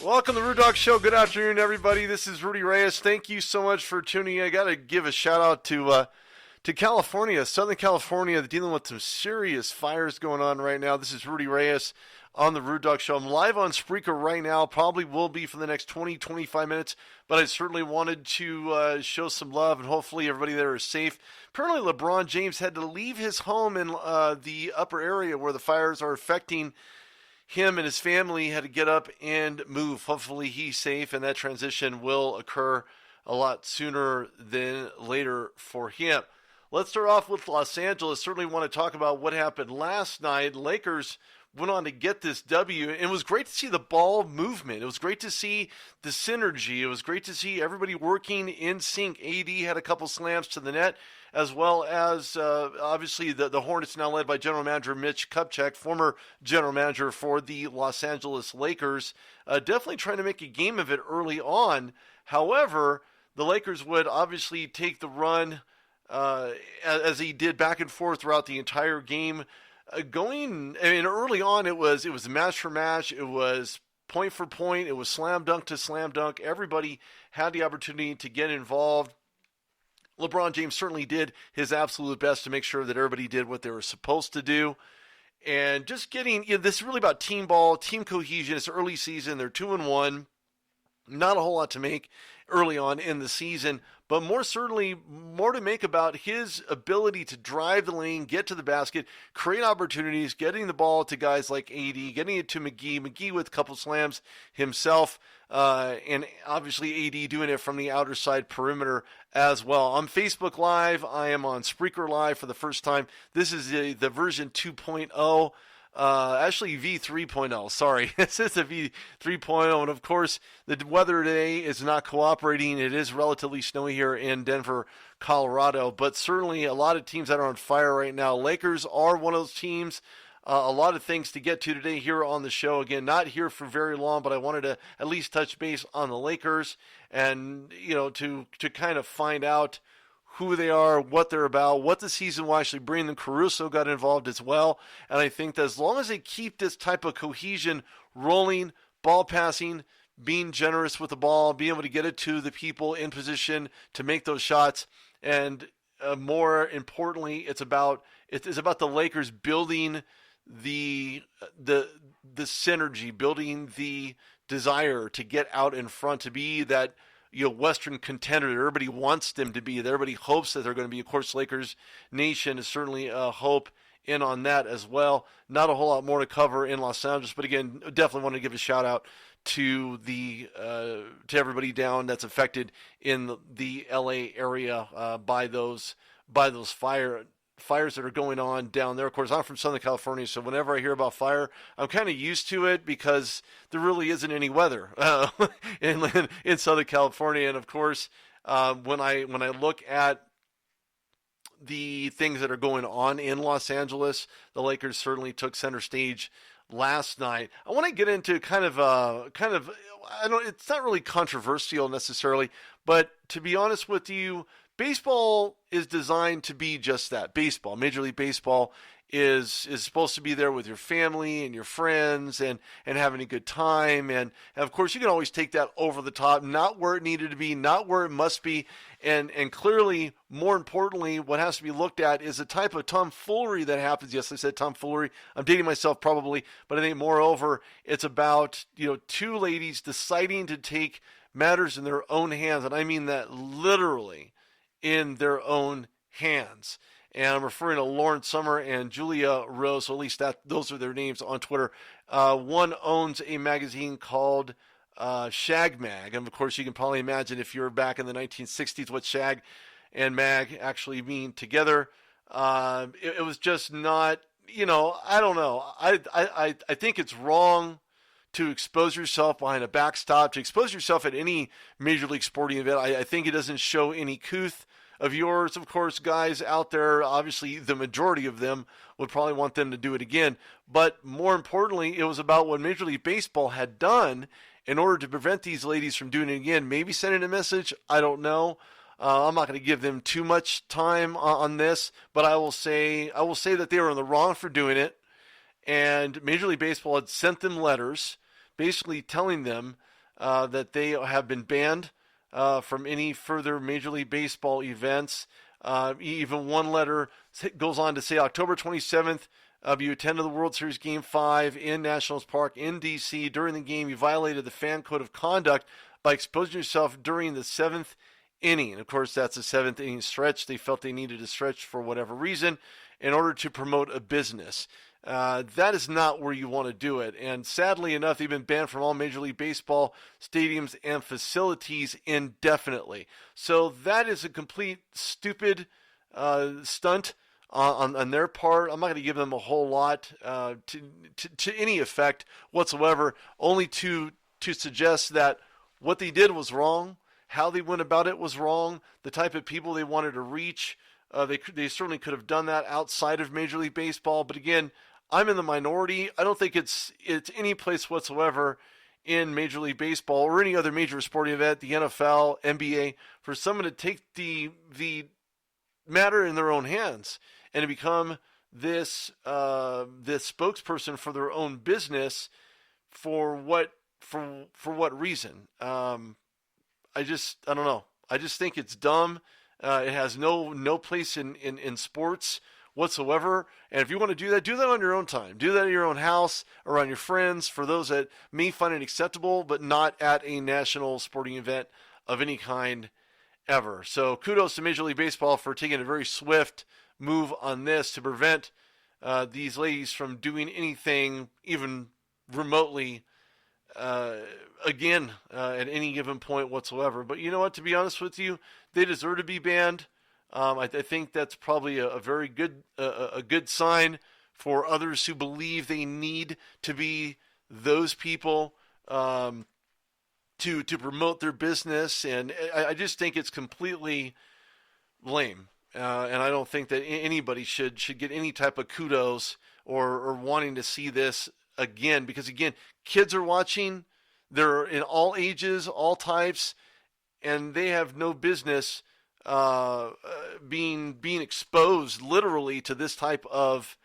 Welcome to the Rude Dog Show. Good afternoon, everybody. This is Rudy Reyes. Thank you so much for tuning in. I got to give a shout out to California, Southern California. They're dealing with some serious fires going on right now. This is Rudy Reyes on the Rude Dog Show. I'm live on Spreaker right now. Probably will be for the next 20, 25 minutes. But I certainly wanted to show some love, and hopefully everybody there is safe. Apparently LeBron James had to leave his home in the upper area where the fires are affecting him and his family. Had to get up and move. Hopefully he's safe, and that transition will occur a lot sooner than later for him. Let's start off with Los Angeles. Certainly want to talk about what happened last night. Lakers went on to get this W, and it was great to see the ball movement. It was great to see the synergy. It was great to see everybody working in sync. AD had a couple slams to the net, as well as obviously the Hornets, now led by General Manager Mitch Kupchak, former general manager for the Los Angeles Lakers, definitely trying to make a game of it early on. However, the Lakers would obviously take the run as he did back and forth throughout the entire game. Early on, it was match for match. It was point for point. It was slam dunk to slam dunk. Everybody had the opportunity to get involved. LeBron James certainly did his absolute best to make sure that everybody did what they were supposed to do. And just getting, this is really about team ball, team cohesion. It's early season. They're 2-1. Not a whole lot to make early on in the season, but more to make about his ability to drive the lane, get to the basket, create opportunities, getting the ball to guys like AD, getting it to McGee with a couple slams himself, and obviously AD doing it from the outer side perimeter as well. On Facebook Live, I am on Spreaker Live for the first time. This is the version 2.0. Actually V3.0, sorry. This is a V3.0, and of course, the weather today is not cooperating. It is relatively snowy here in Denver, Colorado, but certainly a lot of teams that are on fire right now. Lakers are one of those teams. A lot of things to get to today here on the show. Again, not here for very long, but I wanted to at least touch base on the Lakers and, to kind of find out who they are, what they're about, what the season will actually bring them. Caruso got involved as well. And I think that as long as they keep this type of cohesion rolling, ball passing, being generous with the ball, being able to get it to the people in position to make those shots, and more importantly, it's about the Lakers building the synergy, building the desire to get out in front, to be that Western contender that everybody wants them to be, that everybody hopes that they're going to be. Of course, Lakers Nation is certainly a hope in on that as well. Not a whole lot more to cover in Los Angeles, but again, definitely want to give a shout out to to everybody down that's affected in the LA area by those fires that are going on down there. Of course, I'm from Southern California, so whenever I hear about fire, I'm kind of used to it because there really isn't any weather in Southern California. And of course, when I look at the things that are going on in Los Angeles, the Lakers certainly took center stage last night. I want to get into it's not really controversial necessarily, but to be honest with you, baseball is designed to be just that. Baseball, Major League Baseball is supposed to be there with your family and your friends and having a good time. And of course, you can always take that over the top, not where it needed to be, not where it must be. And clearly, more importantly, what has to be looked at is the type of tomfoolery that happens. Yes, I said tomfoolery. I'm dating myself probably, but I think moreover, it's about, two ladies deciding to take matters in their own hands. And I mean that literally, in their own hands. And I'm referring to Lauren Summer and Julia Rose, so at least those are their names on Twitter. One owns a magazine called Shag Mag, and of course you can probably imagine if you're back in the 1960s what Shag and Mag actually mean together. It was just not, I don't know. I think it's wrong to expose yourself behind a backstop, to expose yourself at any Major League sporting event. I think it doesn't show any couth of yours. Of course, guys out there, obviously the majority of them would probably want them to do it again. But more importantly, it was about what Major League Baseball had done in order to prevent these ladies from doing it again. Maybe sending a message, I don't know. I'm not going to give them too much time on this, but I will say that they were in the wrong for doing it. And Major League Baseball had sent them letters basically telling them that they have been banned from any further Major League Baseball events. Even one letter goes on to say October 27th, you attended the World Series Game 5 in Nationals Park in D.C. During the game, you violated the fan code of conduct by exposing yourself during the 7th inning. Of course, that's a 7th inning stretch. They felt they needed to stretch for whatever reason in order to promote a business. That is not where you want to do it. And sadly enough, they've been banned from all Major League Baseball stadiums and facilities indefinitely. So that is a complete stupid stunt on their part. I'm not going to give them a whole lot to any effect whatsoever, only to suggest that what they did was wrong, how they went about it was wrong, the type of people they wanted to reach. They certainly could have done that outside of Major League Baseball. But again, I'm in the minority. I don't think it's any place whatsoever in Major League Baseball or any other major sporting event, the NFL, NBA, for someone to take the matter in their own hands and to become this spokesperson for their own business. For what reason? I don't know. I just think it's dumb. It has no place in sports whatsoever. And if you want to do that on your own time. Do that at your own house, around your friends, for those that may find it acceptable, but not at a national sporting event of any kind ever. So kudos to Major League Baseball for taking a very swift move on this to prevent these ladies from doing anything even remotely again at any given point whatsoever. But you know what, to be honest with you, they deserve to be banned. I think that's probably a very good a good sign for others who believe they need to be those people to promote their business. And I just think it's completely lame. And I don't think that anybody should get any type of kudos or wanting to see this again, because again, kids are watching. They're in all ages, all types, and they have no business being exposed literally to this type of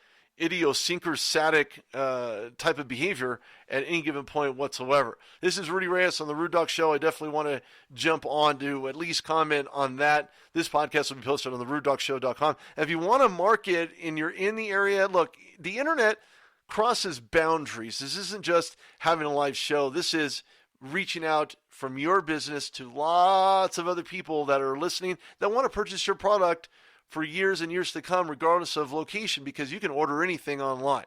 idiosyncratic type of behavior at any given point whatsoever. This is Rudy Reyes on the Rude Dog Show. I definitely want to jump on to at least comment on that. This podcast will be posted on TheRudeDogShow.com. If you want to market and you're in the area, look, the internet crosses boundaries. This isn't just having a live show. This is reaching out from your business to lots of other people that are listening that want to purchase your product for years and years to come, regardless of location, because you can order anything online.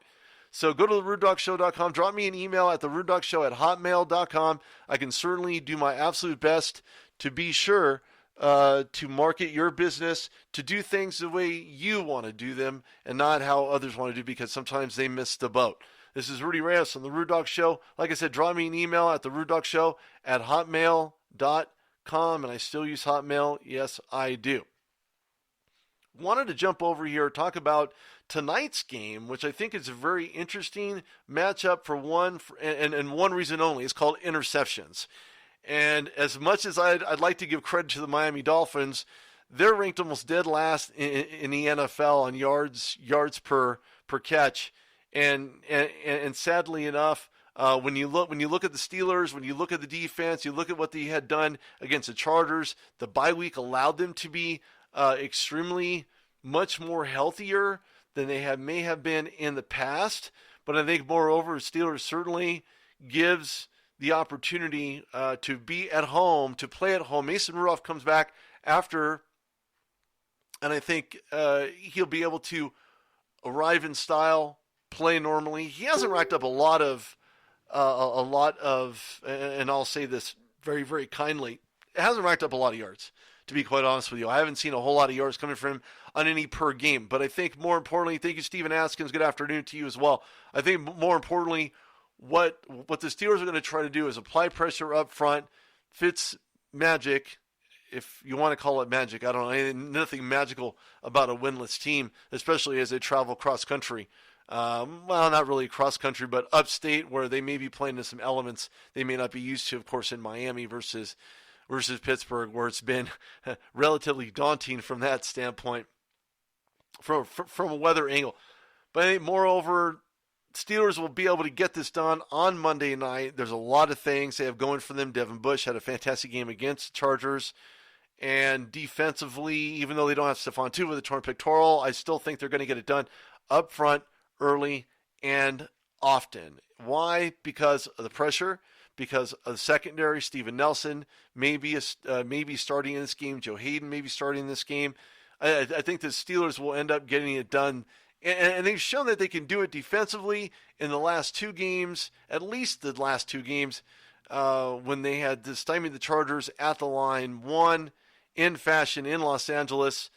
So go to TheRudeDogShow.com. Drop me an email at TheRudeDogShow@hotmail.com. I can certainly do my absolute best to be sure to market your business, to do things the way you want to do them and not how others want to do, because sometimes they miss the boat. This is Rudy Reyes on The Rude Dog Show. Like I said, drop me an email at TheRudeDogShow@hotmail.com, and I still use Hotmail. Yes, I do. Wanted to jump over here, talk about tonight's game, which I think is a very interesting matchup for one reason only. It's called interceptions. And as much as I'd like to give credit to the Miami Dolphins, they're ranked almost dead last in the NFL on yards per catch. And sadly enough, when you look at the Steelers, when you look at the defense, you look at what they had done against the Chargers, the bye week allowed them to be extremely much more healthier than they may have been in the past. But I think moreover, Steelers certainly gives the opportunity to be at home, to play at home. Mason Rudolph comes back after, and I think he'll be able to arrive in style, play normally. He hasn't racked up a lot of, and I'll say this very, very kindly, it hasn't racked up a lot of yards, to be quite honest with you. I haven't seen a whole lot of yards coming from him on any per game. But I think more importantly, thank you, Stephen Askins. Good afternoon to you as well. I think more importantly, what the Steelers are going to try to do is apply pressure up front. Fitz magic, if you want to call it magic. I don't know. Nothing magical about a winless team, especially as they travel cross country. Well, not really cross country, but upstate, where they may be playing to some elements they may not be used to, of course, in Miami versus versus Pittsburgh, where it's been relatively daunting from that standpoint, from a weather angle. But I think, moreover, Steelers will be able to get this done on Monday night. There's a lot of things they have going for them. Devin Bush had a fantastic game against the Chargers. And defensively, even though they don't have Stephon Tuitt with a torn pectoral, I still think they're going to get it done up front, early, and often. Why? Because of the pressure, because of the secondary. Steven Nelson maybe starting in this game. Joe Hayden maybe starting in this game. I think the Steelers will end up getting it done. And they've shown that they can do it defensively in the last two games, at least the last two games, when they had stymied the Chargers at the line, won in fashion in Los Angeles.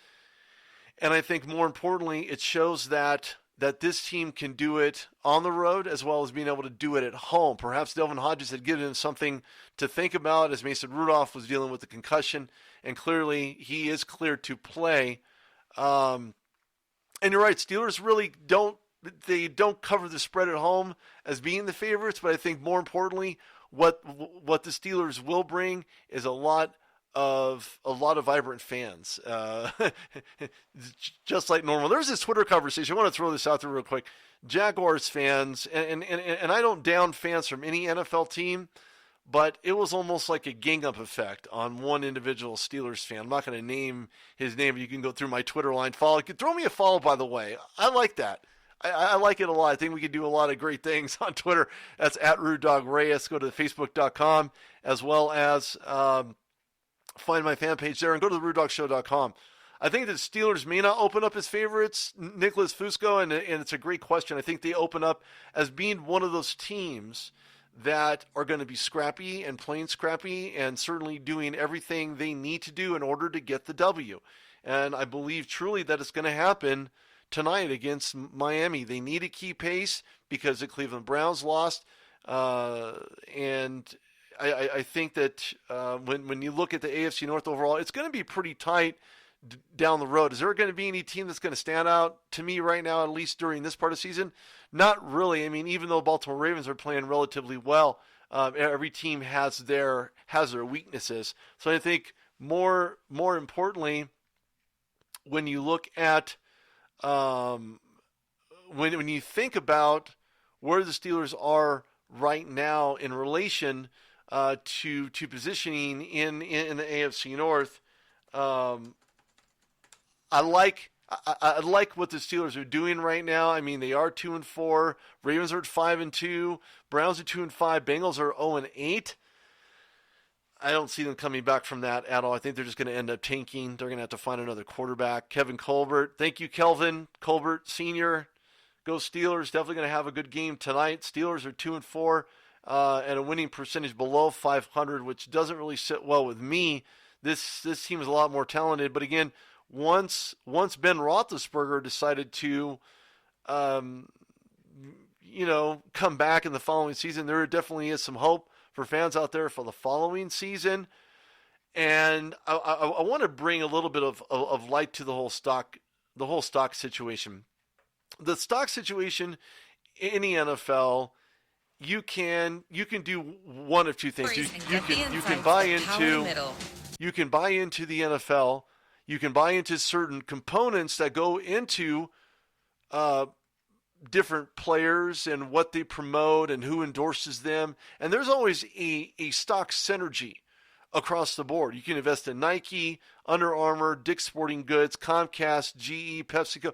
And I think more importantly, it shows that this team can do it on the road as well as being able to do it at home. Perhaps Delvin Hodges had given him something to think about as Mason Rudolph was dealing with the concussion, and clearly he is cleared to play. And you're right, Steelers really don't cover the spread at home as being the favorites, but I think more importantly, what the Steelers will bring is a lot of vibrant fans, just like normal. There's this Twitter conversation. I want to throw this out there real quick. Jaguars fans, and I don't down fans from any NFL team, but it was almost like a gang-up effect on one individual Steelers fan. I'm not going to name his name. You can go through my Twitter line. Follow. Throw me a follow, by the way. I like that. I like it a lot. I think we can do a lot of great things on Twitter. That's at TheRudeDogReyes. Go to Facebook.com as well as find my fan page there and go to TheRudeDogShow.com. I think the Steelers may not open up as favorites, Nicholas Fusco, and it's a great question. I think they open up as being one of those teams that are going to be scrappy and playing scrappy and certainly doing everything they need to do in order to get the W. And I believe truly that it's going to happen tonight against Miami. They need to keep pace because the Cleveland Browns lost. And I think that when you look at the AFC North overall, it's going to be pretty tight down the road. Is there going to be any team that's going to stand out to me right now, at least during this part of the season? Not really. I mean, even though Baltimore Ravens are playing relatively well, every team has their weaknesses. So I think more importantly, when you look at when you think about where the Steelers are right now in relation to positioning in the AFC North, I like what the Steelers are doing right now. I mean, they are 2-4. Ravens are at 5-2. Browns are 2-5. Bengals are 0-8. I don't see them coming back from that at all. I think they're just going to end up tanking. They're going to have to find another quarterback. Kevin Colbert. Thank you, Kelvin Colbert Sr. Go Steelers. Definitely going to have a good game tonight. Steelers are 2-4 and a winning percentage below 500, which doesn't really sit well with me. This team is a lot more talented. But again, once Ben Roethlisberger decided to, come back in the following season, there definitely is some hope for fans out there for the following season. And I want to bring a little bit of light to the whole stock situation. The stock situation in the NFL, you can do one of two things. You can buy into the NFL. You can buy into certain components that go into different players and what they promote and who endorses them. And there's always a stock synergy across the board. You can invest in Nike, Under Armour, Dick's Sporting Goods, Comcast, GE, PepsiCo,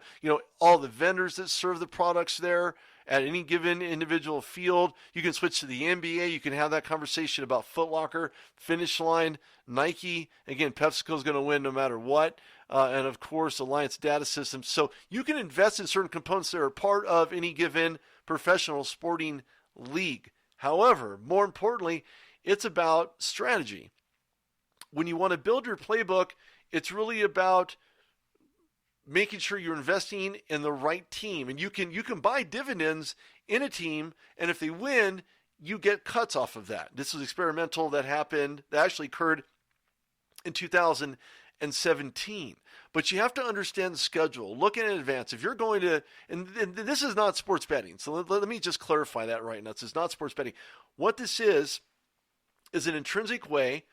all the vendors that serve the products there at any given individual field. You can switch to the NBA. You can have that conversation about Foot Locker, Finish Line, Nike. Again, PepsiCo is going to win no matter what. And of course, Alliance Data Systems. So you can invest in certain components that are part of any given professional sporting league. However, more importantly, it's about strategy. When you want to build your playbook, it's really about making sure you're investing in the right team. And you can buy dividends in a team, and if they win, you get cuts off of that. This was experimental that actually occurred in 2017. But you have to understand the schedule. Look in advance. If you're going to, and this is not sports betting, so let me just clarify that right now. This is not sports betting. What this is an intrinsic way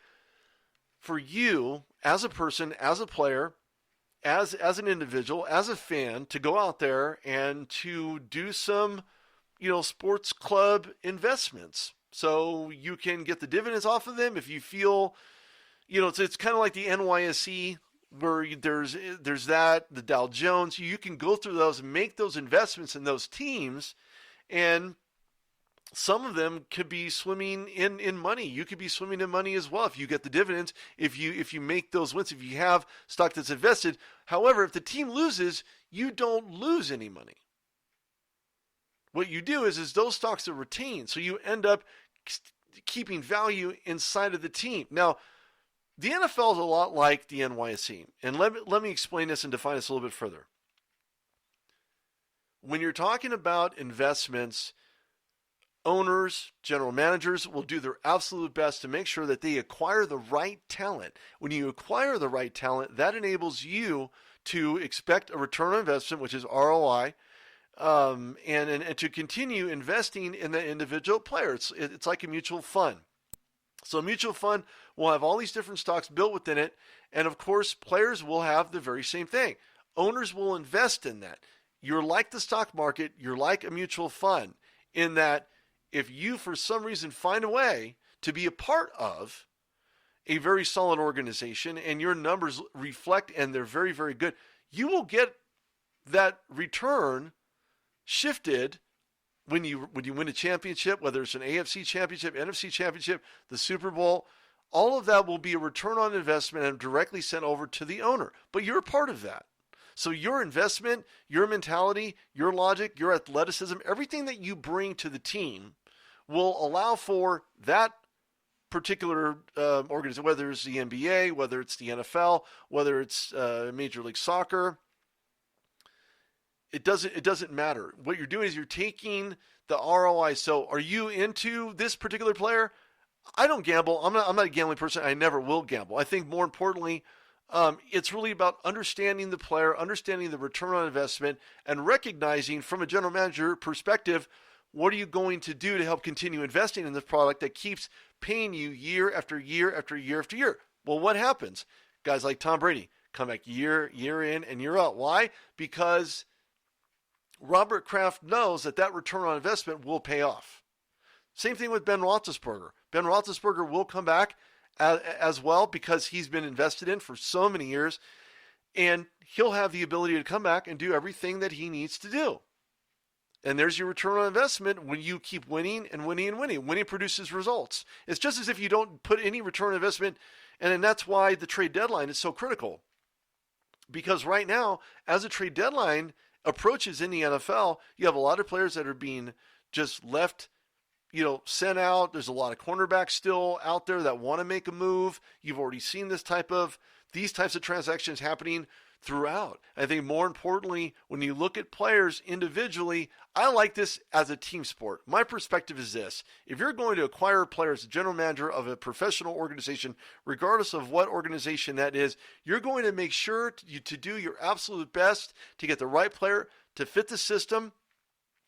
for you as a person, as a player, as an individual, as a fan, to go out there and to do some, sports club investments. So you can get the dividends off of them if you feel, it's kind of like the NYSE where there's that, the Dow Jones. You can go through those and make those investments in those teams, and some of them could be swimming in money. You could be swimming in money as well if you get the dividends, if you make those wins, if you have stock that's invested. However, if the team loses, you don't lose any money. What you do is those stocks are retained, so you end up keeping value inside of the team. Now, the NFL is a lot like the NYSE, and let me explain this and define this a little bit further. When you're talking about investments, owners, general managers will do their absolute best to make sure that they acquire the right talent. When you acquire the right talent, that enables you to expect a return on investment, which is ROI, and to continue investing in the individual player. It's like a mutual fund. So a mutual fund will have all these different stocks built within it, and of course, players will have the very same thing. Owners will invest in that. You're like the stock market, you're like a mutual fund, in that if you, for some reason, find a way to be a part of a very solid organization and your numbers reflect and they're very, very good, you will get that return shifted when you win a championship, whether it's an AFC championship, NFC championship, the Super Bowl. All of that will be a return on investment and directly sent over to the owner. But you're a part of that. So your investment, your mentality, your logic, your athleticism, everything that you bring to the team will allow for that particular organization, whether it's the NBA, whether it's the NFL, whether it's Major League Soccer. It doesn't matter. What you're doing is you're taking the ROI. So are you into this particular player? I don't gamble. I'm not a gambling person. I never will gamble. I think more importantly, it's really about understanding the player, understanding the return on investment, and recognizing from a general manager perspective, what are you going to do to help continue investing in this product that keeps paying you year after year after year after year? Well, what happens? Guys like Tom Brady come back year in and year out. Why? Because Robert Kraft knows that return on investment will pay off. Same thing with Ben Roethlisberger. Ben Roethlisberger will come back as well because he's been invested in for so many years, and he'll have the ability to come back and do everything that he needs to do. And there's your return on investment when you keep winning and winning and winning. Winning produces results. It's just as if you don't put any return on investment, and that's why the trade deadline is so critical. Because right now, as a trade deadline approaches in the NFL, you have a lot of players that are being just left, sent out. There's a lot of cornerbacks still out there that want to make a move. You've already seen these types of transactions happening throughout. I think more importantly, when you look at players individually, I like this as a team sport. My perspective is this: if you're going to acquire players, general manager of a professional organization, regardless of what organization that is, you're going to make sure to do your absolute best to get the right player to fit the system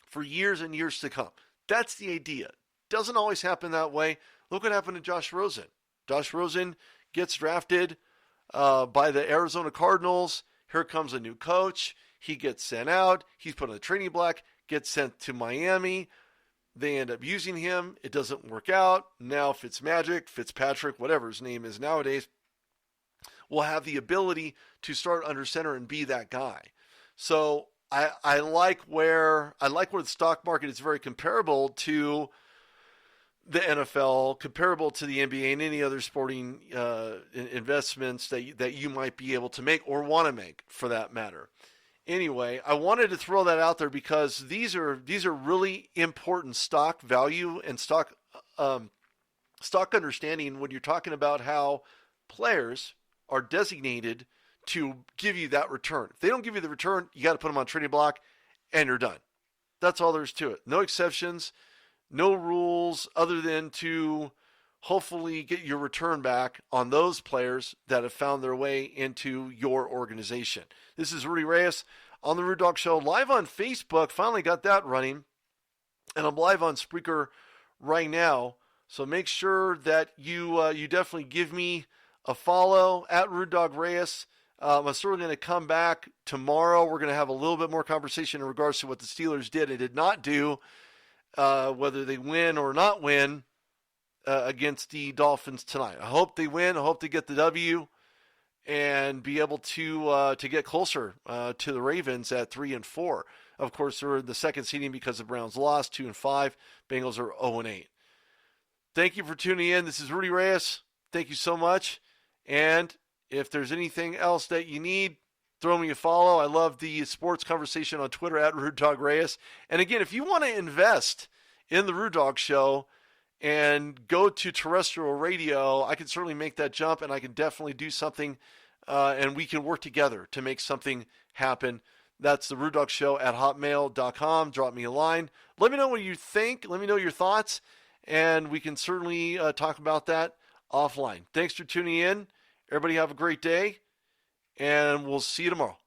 for years and years to come. That's the idea. Doesn't always happen that way. Look what happened to Josh Rosen. Josh Rosen gets drafted by the Arizona Cardinals. Here comes a new coach. He gets sent out. He's put on the training block, gets sent to Miami. They end up using him. It doesn't work out. Now Fitzpatrick, whatever his name is nowadays, will have the ability to start under center and be that guy. So I like where the stock market is very comparable to the NFL, comparable to the NBA and any other sporting investments that you might be able to make or want to make, for that matter. Anyway, I wanted to throw that out there because these are really important stock value and stock understanding when you're talking about how players are designated to give you that return. If they don't give you the return, you got to put them on trading block and you're done. That's all there is to it. No exceptions. No rules other than to hopefully get your return back on those players that have found their way into your organization. This is Rudy Reyes on the Rude Dog Show, live on Facebook. Finally got that running. And I'm live on Spreaker right now. So make sure that you definitely give me a follow at Rude Dog Reyes. I'm certainly going to come back tomorrow. We're going to have a little bit more conversation in regards to what the Steelers did and did not do, whether they win or not win against the Dolphins tonight. I hope they win. I hope they get the W and be able to get closer to the Ravens at 3-4. Of course, they're in the second seeding because the Browns lost 2-5. Bengals are 0-8. Thank you for tuning in. This is Rudy Reyes. Thank you so much. And if there's anything else that you need, throw me a follow. I love the sports conversation on Twitter at Rude Dog Reyes. And again, if you want to invest in the Rude Dog Show and go to terrestrial radio, I can certainly make that jump, and I can definitely do something, and we can work together to make something happen. That's the Rude Dog Show at hotmail.com. Drop me a line. Let me know what you think. Let me know your thoughts, and we can certainly talk about that offline. Thanks for tuning in. Everybody have a great day, and we'll see you tomorrow.